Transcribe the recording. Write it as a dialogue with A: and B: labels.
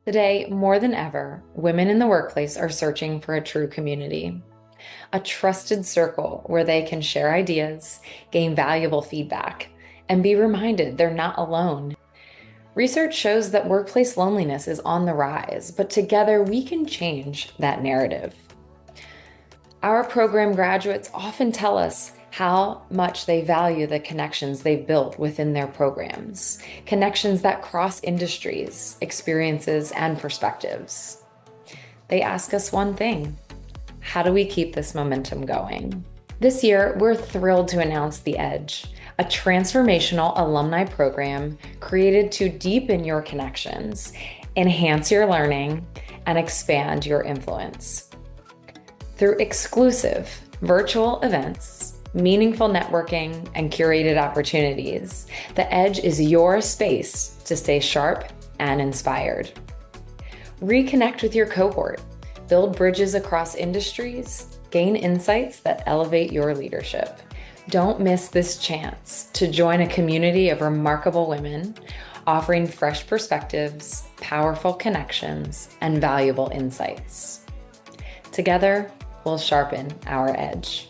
A: Today, more than ever, women in the workplace are searching for a true community, a trusted circle where they can share ideas, gain valuable feedback, and be reminded they're not alone. Research shows that workplace loneliness is on the rise, but together we can change that narrative. Our program graduates often tell us how much they value the connections they've built within their programs, connections that cross industries, experiences, and perspectives. They ask us one thing: how do we keep this momentum going? This year, we're thrilled to announce The Edge, a transformational alumni program created to deepen your connections, enhance your learning, and expand your influence. Through exclusive virtual events, meaningful networking, and curated opportunities, The Edge is your space to stay sharp and inspired. Reconnect with your cohort, build bridges across industries, gain insights that elevate your leadership. Don't miss this chance to join a community of remarkable women offering fresh perspectives, powerful connections, and valuable insights. Together, we'll sharpen our edge.